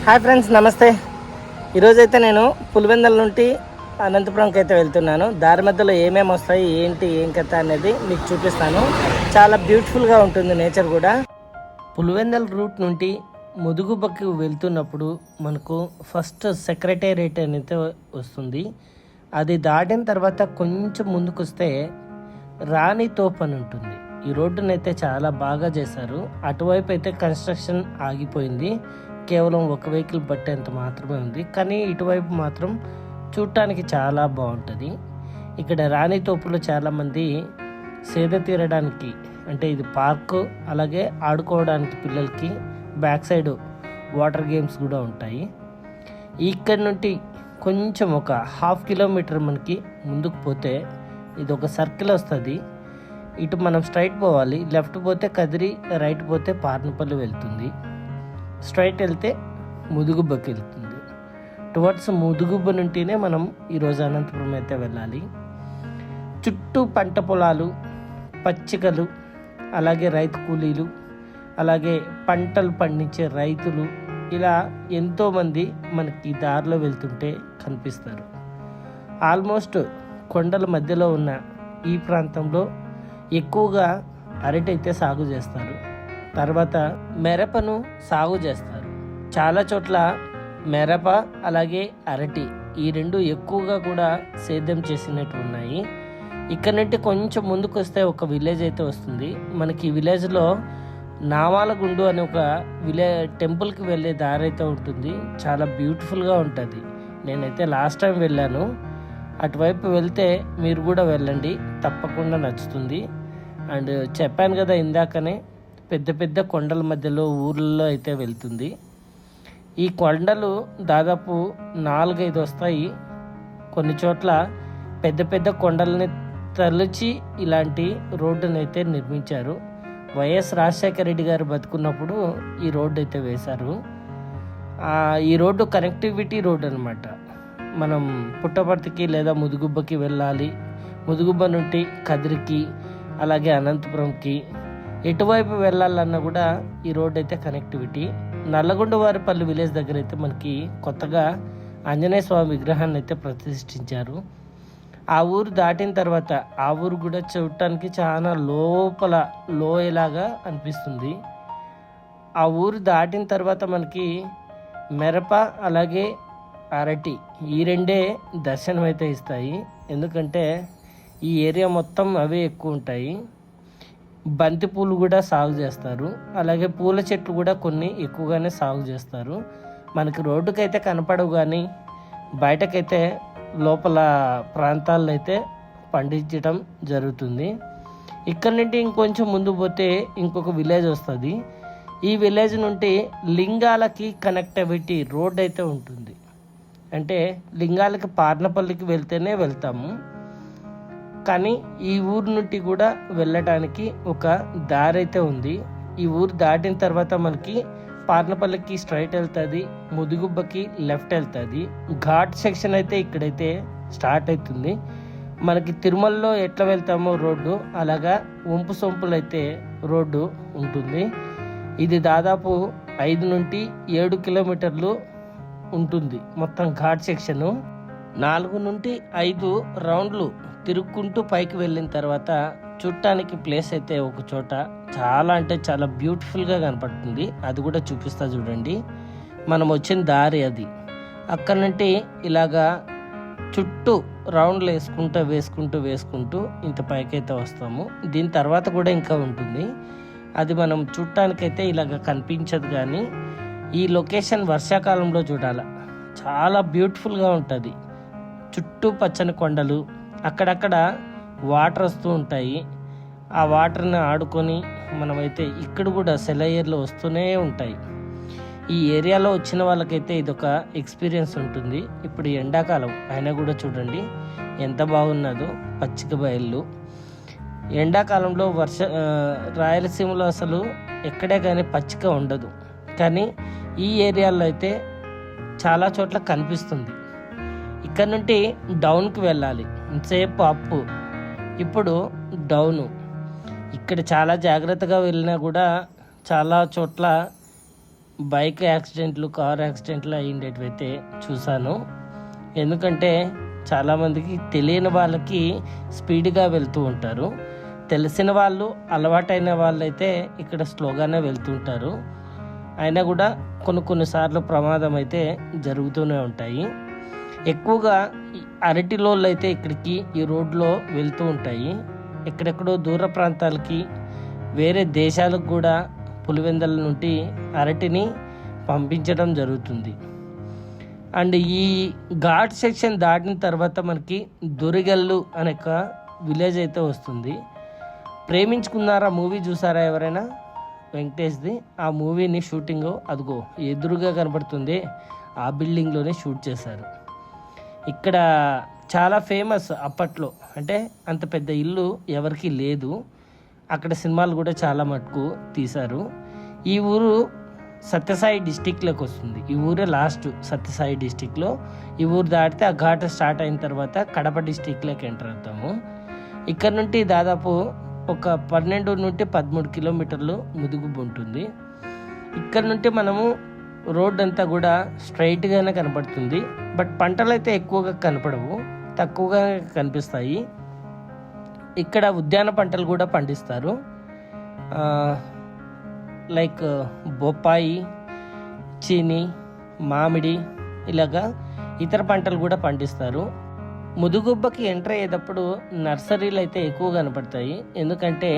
Hi friends, నమస్తే. ఈరోజైతే నేను పులివెందుల నుండి అనంతపురంకి అయితే వెళ్తున్నాను. దారి మధ్యలో ఏమేమి వస్తాయి, ఏంటి, ఏం కథ అనేది మీకు చూపిస్తాను. చాలా బ్యూటిఫుల్గా ఉంటుంది నేచర్ కూడా. పులివెందుల రూట్ నుండి ముదుగుబకి వెళ్తున్నప్పుడు మనకు ఫస్ట్ సెక్రటేరియట్ అనేది వస్తుంది. అది దాటిన తర్వాత కొంచెం ముందుకు వస్తే రాణి తోప్ అని ఉంటుంది. ఈ రోడ్డునైతే చాలా బాగా చేశారు. అటువైపు అయితే కన్స్ట్రక్షన్ ఆగిపోయింది, కేవలం ఒక వెహికల్ పట్టేంత మాత్రమే ఉంది. కానీ ఇటువైపు మాత్రం చూడటానికి చాలా బాగుంటుంది. ఇక్కడ రాణి తోపులో చాలామంది సేద తీరడానికి, అంటే ఇది పార్కు, అలాగే ఆడుకోవడానికి పిల్లలకి బ్యాక్ సైడ్ వాటర్ గేమ్స్ కూడా ఉంటాయి. ఇక్కడ నుండి కొంచెం ఒక 1/2 కిలోమీటర్ మనకి ముందుకు పోతే ఇది ఒక సర్కిల్ వస్తుంది. ఇటు మనం స్ట్రైట్ పోవాలి, లెఫ్ట్ పోతే కదిరి, రైట్ పోతే పార్నపల్లి వెళ్తుంది. స్ట్రైట్ వెళ్తే ముదుగుబ్బకి వెళ్తుంది. టువర్డ్స్ ముదుగుబ్బ నుండినే మనం ఈరోజు అనంతపురం అయితే వెళ్ళాలి. చుట్టూ పంట పొలాలు, పచ్చికలు, అలాగే రైతు కూలీలు, అలాగే పంటలు పండించే రైతులు, ఇలా ఎంతోమంది మనకి దారిలో వెళ్తుంటే కనిపిస్తారు. ఆల్మోస్ట్ కొండల మధ్యలో ఉన్న ఈ ప్రాంతంలో ఎక్కువగా అరటి అయితే సాగు చేస్తారు. తర్వాత మిరపను సాగు చేస్తారు. చాలా చోట్ల మిరప అలాగే అరటి, ఈ రెండు ఎక్కువగా కూడా సేద్యం చేసినట్టు ఉన్నాయి. ఇక్కడ నుండి కొంచెం ముందుకు వస్తే ఒక విలేజ్ అయితే వస్తుంది. మనకి ఈ విలేజ్లో నామాలగుండు అనే ఒక టెంపుల్కి వెళ్ళే దారి అయితే ఉంటుంది. చాలా బ్యూటిఫుల్గా ఉంటుంది. నేనైతే లాస్ట్ టైం వెళ్ళాను. అటువైపు వెళ్తే మీరు కూడా వెళ్ళండి, తప్పకుండా నచ్చుతుంది. అండ్ చెప్పాను కదా ఇందాకనే, పెద్ద పెద్ద కొండల మధ్యలో ఊర్లలో అయితే వెళ్తుంది. ఈ కొండలు దాదాపు 4-5 వస్తాయి. కొన్ని చోట్ల పెద్ద పెద్ద కొండలని తలిచి ఇలాంటి రోడ్డును అయితే నిర్మించారు. వైఎస్ రాజశేఖర రెడ్డి గారు బతుకున్నప్పుడు ఈ రోడ్డు అయితే వేశారు. ఈ రోడ్డు కనెక్టివిటీ రోడ్ అనమాట. మనం పుట్టపర్తికి లేదా ముదుగుబ్బకి వెళ్ళాలి, ముదుగుబ్బ నుండి కదిరికి, అలాగే అనంతపురంకి ఎటువైపు వెళ్ళాలన్నా కూడా ఈ రోడ్ అయితే కనెక్టివిటీ. నల్లగొండవారిపల్లి విలేజ్ దగ్గర అయితే మనకి కొత్తగా ఆంజనేయ స్వామి విగ్రహాన్ని అయితే ప్రతిష్ఠించారు. ఆ ఊరు దాటిన తర్వాత ఆ ఊరు కూడా చూడటానికి చాలా లోపల లోయలాగా అనిపిస్తుంది. ఆ ఊరు దాటిన తర్వాత మనకి మిరప అలాగే అరటి, ఈ రెండే దర్శనం అయితే ఇస్తాయి. ఎందుకంటే ఈ ఏరియా మొత్తం అవే ఎక్కువ ఉంటాయి. బంతి పూలు కూడా సాగు చేస్తారు, అలాగే పూల చెట్లు కూడా కొన్ని ఎక్కువగానే సాగు చేస్తారు. మనకి రోడ్డుకైతే కనపడవు, కానీ బయటకైతే లోపల ప్రాంతాల్లో అయితే పండించడం జరుగుతుంది. ఇక్కడ నుండి ఇంకొంచెం ముందు పోతే ఇంకొక విలేజ్ వస్తుంది. ఈ విలేజ్ నుండి లింగాలకి కనెక్టివిటీ రోడ్ అయితే ఉంటుంది. అంటే లింగాలకి పార్నపల్లికి వెళ్తేనే వెళ్తాము, కానీ ఈ ఊరు నుండి కూడా వెళ్ళటానికి ఒక దారి అయితే ఉంది. ఈ ఊరు దాటిన తర్వాత మనకి పార్నపల్లికి స్ట్రైట్ వెళ్తుంది, ముదుగుబ్బకి లెఫ్ట్ వెళ్తుంది. ఘాట్ సెక్షన్ అయితే ఇక్కడైతే స్టార్ట్ అవుతుంది. మనకి తిరుమలలో ఎట్లా వెళ్తామో రోడ్డు, అలాగా వంపు సొంపులు అయితే రోడ్డు ఉంటుంది. ఇది దాదాపు 5 నుండి 7 కిలోమీటర్లు ఉంటుంది మొత్తం ఘాట్ సెక్షను. 4 నుండి 5 రౌండ్లు తిరుక్కుంటూ పైకి వెళ్ళిన తర్వాత చూడటానికి ప్లేస్ అయితే ఒక చోట చాలా అంటే చాలా బ్యూటిఫుల్గా కనపడుతుంది. అది కూడా చూపిస్తా చూడండి. మనం వచ్చిన దారి అది. అక్కడ నుండి ఇలాగా చుట్టూ రౌండ్లు వేసుకుంటూ ఇంత పైకి అయితే వస్తాము. దీని తర్వాత కూడా ఇంకా ఉంటుంది. అది మనం చూడటానికైతే ఇలాగ కనిపించదు, కానీ ఈ లొకేషన్ వర్షాకాలంలో చూడాలి, చాలా బ్యూటిఫుల్గా ఉంటుంది. చుట్టూ పచ్చని కొండలు, అక్కడక్కడ వాటర్ వస్తూ ఉంటాయి. ఆ వాటర్ని ఆడుకొని మనమైతే ఇక్కడ కూడా సెలయేర్లు వస్తూనే ఉంటాయి. ఈ ఏరియాలో వచ్చిన వాళ్ళకైతే ఇదొక ఎక్స్పీరియన్స్ ఉంటుంది. ఇప్పుడు ఎండాకాలం అయినా కూడా చూడండి ఎంత బాగున్నదో పచ్చిక బయళ్ళు. ఎండాకాలంలో రాయలసీమలో అసలు ఎక్కడే కానీ పచ్చిక ఉండదు, కానీ ఈ ఏరియాలో అయితే చాలా చోట్ల కనిపిస్తుంది. ఇక్కడ నుండి డౌన్కి వెళ్ళాలి, ఇంతసేపు అప్పు, ఇప్పుడు డౌను. ఇక్కడ చాలా జాగ్రత్తగా వెళ్ళినా కూడా చాలా చోట్ల బైక్ యాక్సిడెంట్లు, కార్ యాక్సిడెంట్లు అయ్యిండేటివైతే చూశాను. ఎందుకంటే చాలామందికి తెలియని వాళ్ళకి స్పీడ్గా వెళ్తూ ఉంటారు. తెలిసిన వాళ్ళు, అలవాటైన వాళ్ళైతే ఇక్కడ స్లోగానే వెళ్తుంటారు. అయినా కూడా కొన్నిసార్లు ప్రమాదం అయితే జరుగుతూనే ఉంటాయి. ఎక్కువగా అరటిలోళ్ళు అయితే ఇక్కడికి ఈ రోడ్లో వెళ్తూ ఉంటాయి. ఎక్కడెక్కడో దూర ప్రాంతాలకి, వేరే దేశాలకు కూడా పులివెందల నుండి అరటిని పంపించడం జరుగుతుంది. అండ్ ఈ ఘాట్ సెక్షన్ దాటిన తర్వాత మనకి దొరిగల్లు అనే ఒక విలేజ్ అయితే వస్తుంది. ప్రేమించుకున్నారా మూవీ చూసారా ఎవరైనా? వెంకటేష్ది. ఆ మూవీని షూటింగ్ అదిగో ఎదురుగా కనబడుతుంది, ఆ బిల్డింగ్లోనే షూట్ చేశారు. ఇక్కడ చాలా ఫేమస్ అప్పట్లో. అంటే అంత పెద్ద ఇల్లు ఎవరికి లేదు. అక్కడ సినిమాలు కూడా చాలా మటుకు తీశారు. ఈ ఊరు సత్యసాయి డిస్టిక్లోకి వస్తుంది. ఈ ఊరే లాస్ట్ సత్యసాయి డిస్టిక్లో. ఈ ఊరు దాటితే ఆ ఘాట్ స్టార్ట్ అయిన తర్వాత కడప డిస్టిక్లోకి ఎంటర్ అవుతాము. ఇక్కడ నుండి దాదాపు ఒక 12 నుండి 13 కిలోమీటర్లు ముదుగుబు ఉంటుంది. ఇక్కడ నుండి మనము రోడ్ అంతా కూడా స్ట్రైట్గానే కనపడుతుంది. బట్ పంటలు అయితే ఎక్కువగా కనపడవు, తక్కువగా కనిపిస్తాయి. ఇక్కడ ఉద్యాన పంటలు కూడా పండిస్తారు. లైక్ బొప్పాయి, చీని, మామిడి, ఇలాగా ఇతర పంటలు కూడా పండిస్తారు. ముదుగుబ్బకి ఎంటర్ అయ్యేటప్పుడు నర్సరీలు అయితే ఎక్కువ కనపడతాయి. ఎందుకంటే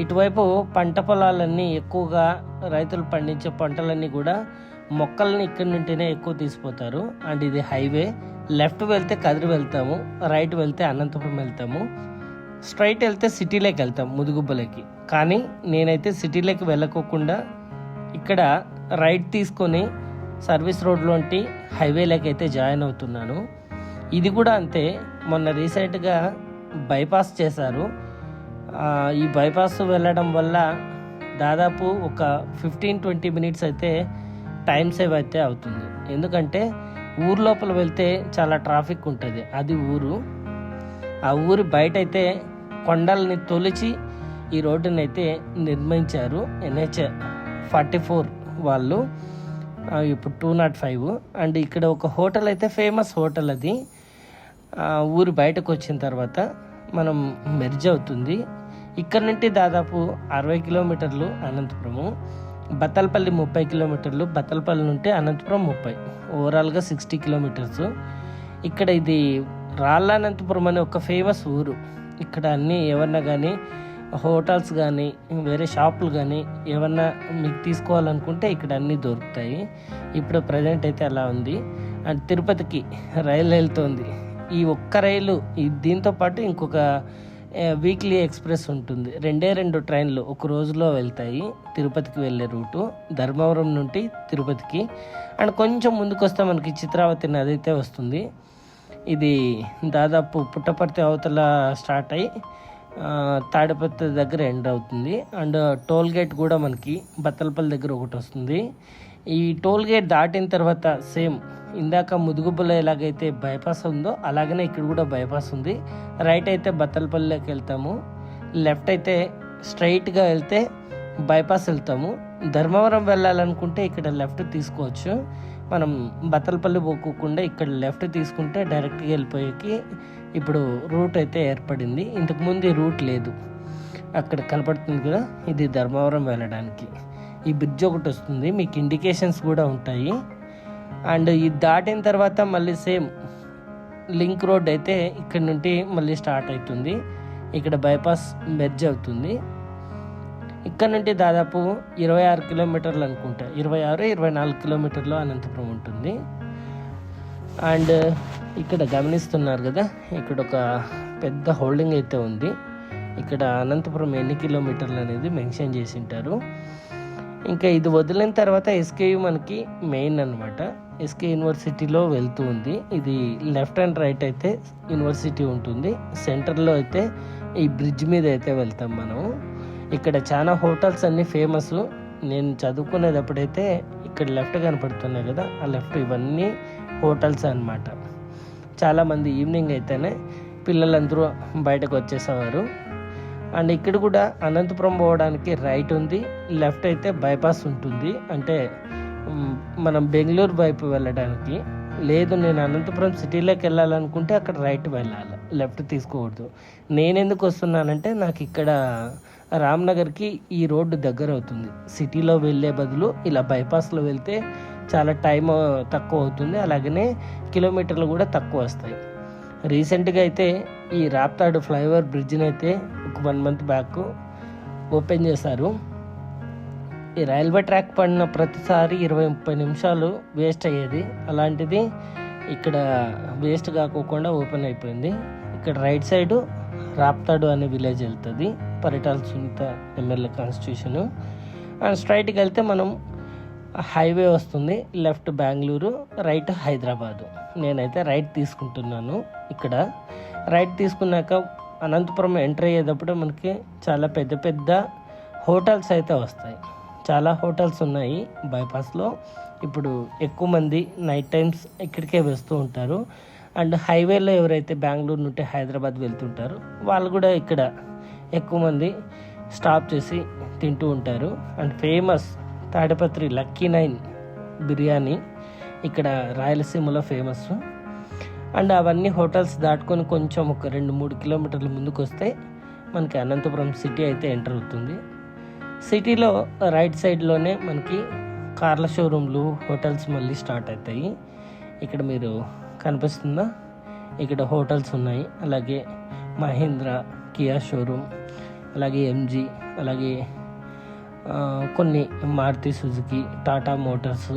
ఇటువైపు పంట పొలాలన్నీ ఎక్కువగా రైతులు పండించే పంటలన్నీ కూడా మొక్కల్ని ఇక్కడి నుండినే ఎక్కువ తీసిపోతారు. అండ్ ఇది హైవే. లెఫ్ట్ వెళ్తే కదిరి వెళ్తాము, రైట్ వెళ్తే అనంతపురం వెళ్తాము, స్ట్రైట్ వెళ్తే సిటీలోకి వెళ్తాం ముదుగుబ్బలకి. కానీ నేనైతే సిటీలోకి వెళ్ళకోకుండా ఇక్కడ రైట్ తీసుకొని సర్వీస్ రోడ్లోంటి హైవేలోకి అయితే జాయిన్ అవుతున్నాను. ఇది కూడా అంతే. మొన్న రీసెంట్గా బైపాస్ చేశారు. ఈ బైపాస్ వెళ్ళడం వల్ల దాదాపు ఒక 15-20 మినిట్స్ అయితే టైం సేవ్ అయితే అవుతుంది. ఎందుకంటే ఊరు లోపల వెళ్తే చాలా ట్రాఫిక్ ఉంటుంది. అది ఊరు. ఆ ఊరి బయట అయితే కొండల్ని తొలిచి ఈ రోడ్డుని అయితే నిర్మించారు NH44 వాళ్ళు. ఇప్పుడు 205. అండ్ ఇక్కడ ఒక హోటల్ అయితే ఫేమస్ హోటల్. అది ఊరి బయటకు వచ్చిన తర్వాత మనం మెర్జ్ అవుతుంది. ఇక్కడ నుండి దాదాపు 60 కిలోమీటర్లు అనంతపురము, బత్తలపల్లి 30 కిలోమీటర్లు, బత్తలపల్లి నుండి అనంతపురం 30, ఓవరాల్గా 60 కిలోమీటర్స్. ఇక్కడ ఇది రాళ్ళ అనంతపురం అనే ఒక ఫేమస్ ఊరు. ఇక్కడ అన్నీ ఏమన్నా కానీ హోటల్స్ కానీ వేరే షాపులు కానీ ఏమన్నా మీకు తీసుకోవాలనుకుంటే ఇక్కడ అన్నీ దొరుకుతాయి. ఇప్పుడు ప్రజెంట్ అయితే అలా ఉంది. అండ్ తిరుపతికి రైలు వెళ్తుంది. ఈ ఒక్క రైలు దీంతో పాటు ఇంకొక వీక్లీ ఎక్స్ప్రెస్ ఉంటుంది. 2 ట్రైన్లు ఒక రోజులో వెళ్తాయి తిరుపతికి వెళ్ళే రూటు, ధర్మవరం నుండి తిరుపతికి. అండ్ కొంచెం ముందుకు వస్తే మనకి చిత్రావతి నది అయితే వస్తుంది. ఇది దాదాపు పుట్టపర్తి అవతల స్టార్ట్ అయ్యి తాడిపత్రి దగ్గర ఎండ్ అవుతుంది. అండ్ టోల్ గేట్ కూడా మనకి బత్తలపల్లి దగ్గర ఒకటి వస్తుంది. ఈ టోల్ గేట్ దాటిన తర్వాత సేమ్ ఇందాక ముదుగుబ్బలో ఎలాగైతే బైపాస్ ఉందో అలాగనే ఇక్కడ కూడా బైపాస్ ఉంది. రైట్ అయితే బత్తలపల్లిలోకి వెళ్తాము, లెఫ్ట్ అయితే స్ట్రైట్గా వెళ్తే బైపాస్ వెళ్తాము. ధర్మవరం వెళ్ళాలనుకుంటే ఇక్కడ లెఫ్ట్ తీసుకోవచ్చు. మనం బత్తలపల్లి పోకుండా ఇక్కడ లెఫ్ట్ తీసుకుంటే డైరెక్ట్గా వెళ్ళిపోయేకి ఇప్పుడు రూట్ అయితే ఏర్పడింది. ఇంతకుముందు ఈ రూట్ లేదు. అక్కడ కనపడుతుంది కదా, ఇది ధర్మవరం వెళ్ళడానికి. ఈ బ్రిడ్జ్ ఒకటి వస్తుంది, మీకు ఇండికేషన్స్ కూడా ఉంటాయి. అండ్ ఇది దాటిన తర్వాత మళ్ళీ సేమ్ లింక్ రోడ్ అయితే ఇక్కడ నుండి మళ్ళీ స్టార్ట్ అవుతుంది. ఇక్కడ బైపాస్ మెర్జ్ అవుతుంది. ఇక్కడ నుండి దాదాపు 26 కిలోమీటర్లు అనుకుంటా, 26-24 కిలోమీటర్లు అనంతపురం ఉంటుంది. అండ్ ఇక్కడ గమనిస్తున్నారు కదా, ఇక్కడ ఒక పెద్ద హోల్డింగ్ అయితే ఉంది. ఇక్కడ అనంతపురం ఎన్ని కిలోమీటర్లు అనేది మెన్షన్ చేసి ఉంటారు. ఇంకా ఇది వదిలిన తర్వాత SKU మనకి మెయిన్ అనమాట. SK యూనివర్సిటీలో వెళ్తూ ఉంది. ఇది లెఫ్ట్ అండ్ రైట్ అయితే యూనివర్సిటీ ఉంటుంది. సెంటర్లో అయితే ఈ బ్రిడ్జ్ మీద అయితే వెళ్తాం మనం. ఇక్కడ చాలా హోటల్స్ అన్నీ ఫేమస్. నేను చదువుకునేటప్పుడైతే ఇక్కడ లెఫ్ట్ కనపడుతున్నాయి కదా, ఆ లెఫ్ట్ ఇవన్నీ హోటల్స్ అన్నమాట. చాలామంది ఈవినింగ్ అయితేనే పిల్లలందరూ బయటకు వచ్చేసేవారు. అండ్ ఇక్కడ కూడా అనంతపురం పోవడానికి రైట్ ఉంది, లెఫ్ట్ అయితే బైపాస్ ఉంటుంది. అంటే మనం బెంగళూరు వైపు వెళ్ళడానికి. లేదు నేను అనంతపురం సిటీలోకి వెళ్ళాలనుకుంటే అక్కడ రైట్ వెళ్ళాలి, లెఫ్ట్ తీసుకోకూడదు. నేను ఎందుకు వస్తున్నానంటే నాకు ఇక్కడ రామ్నగర్కి ఈ రోడ్డు దగ్గర అవుతుంది. సిటీలో వెళ్ళే బదులు ఇలా బైపాస్లో వెళ్తే చాలా టైం తక్కువ అవుతుంది, అలాగనే కిలోమీటర్లు కూడా తక్కువ వస్తాయి. రీసెంట్గా అయితే ఈ రాప్తాడు ఫ్లైఓవర్ బ్రిడ్జ్ని అయితే ఒక 1 month బ్యాక్ ఓపెన్ చేశారు. ఈ రైల్వే ట్రాక్ పడిన ప్రతిసారి 20-30 నిమిషాలు వేస్ట్ అయ్యేది, అలాంటిది ఇక్కడ వేస్ట్ కాకోకుండా ఓపెన్ అయిపోయింది. ఇక్కడ రైట్ సైడు రాప్తాడు అనే విలేజ్ వెళ్తుంది, Paritala Sunitha MLA constitution. And స్ట్రైట్కి వెళ్తే మనం హైవే వస్తుంది, లెఫ్ట్ బెంగళూరు, రైట్ హైదరాబాదు. నేనైతే రైట్ తీసుకుంటున్నాను. ఇక్కడ రైట్ తీసుకున్నాక అనంతపురం ఎంటర్ అయ్యేటప్పుడు మనకి చాలా పెద్ద పెద్ద హోటల్స్ అయితే వస్తాయి. చాలా హోటల్స్ ఉన్నాయి బైపాస్లో. ఇప్పుడు ఎక్కువ మంది నైట్ టైమ్స్ ఇక్కడికే వస్తూ ఉంటారు. అండ్ హైవేలో ఎవరైతే బెంగళూరు నుండి హైదరాబాద్ వెళ్తుంటారో వాళ్ళు కూడా ఇక్కడ ఎక్కువ మంది స్టాప్ చేసి తింటూ ఉంటారు. And famous Tadipatri lucky 9 biryani ఇక్కడ రాయలసీమలో ఫేమస్. అండ్ అవన్నీ హోటల్స్ దాటుకొని కొంచెం ఒక 2-3 కిలోమీటర్ల ముందుకు వస్తే మనకి అనంతపురం సిటీ అయితే ఎంటర్ అవుతుంది. సిటీలో రైట్ సైడ్లోనే మనకి కార్ల షోరూమ్లు, హోటల్స్ మళ్ళీ స్టార్ట్ అవుతాయి. ఇక్కడ మీరు కనిపిస్తుందా, ఇక్కడ హోటల్స్ ఉన్నాయి, అలాగే మహీంద్రా, కియా షోరూమ్, అలాగే ఎంజీ, అలాగే కొన్ని మారుతి సుజుకి, టాటా మోటార్స్,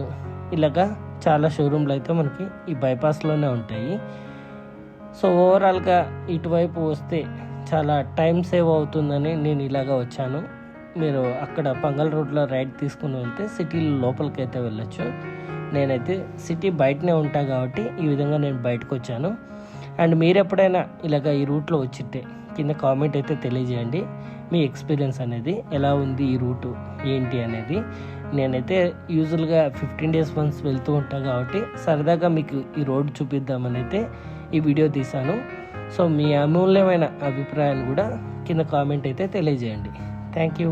ఇలాగా చాలా షోరూమ్లు అయితే మనకి ఈ బైపాస్లోనే ఉంటాయి. సో ఓవరాల్గా ఇటువైపు వస్తే చాలా టైం సేవ్ అవుతుందని నేను ఇలాగా వచ్చాను. మీరు అక్కడ పంగల్ రోడ్లో రైట్ తీసుకుని వెళ్తే సిటీ లోపలికి అయితే వెళ్ళొచ్చు. నేనైతే సిటీ బయటనే ఉంటా కాబట్టి ఈ విధంగా నేను బయటకు వచ్చాను. అండ్ మీరు ఎప్పుడైనా ఇలాగ ఈ రూట్లో వచ్చితే కింద కామెంట్ అయితే తెలియజేయండి, మీ ఎక్స్పీరియన్స్ అనేది ఎలా ఉంది, ఈ రూటు ఏంటి అనేది. నేనైతే యూజువల్గా 15 days once వెళ్తూ ఉంటాను కాబట్టి సరదాగా మీకు ఈ రోడ్ చూపిద్దామని అయితే ఈ వీడియో తీశాను. సో మీ అమూల్యమైన అభిప్రాయాన్ని కూడా కింద కామెంట్ అయితే తెలియజేయండి. Thank you.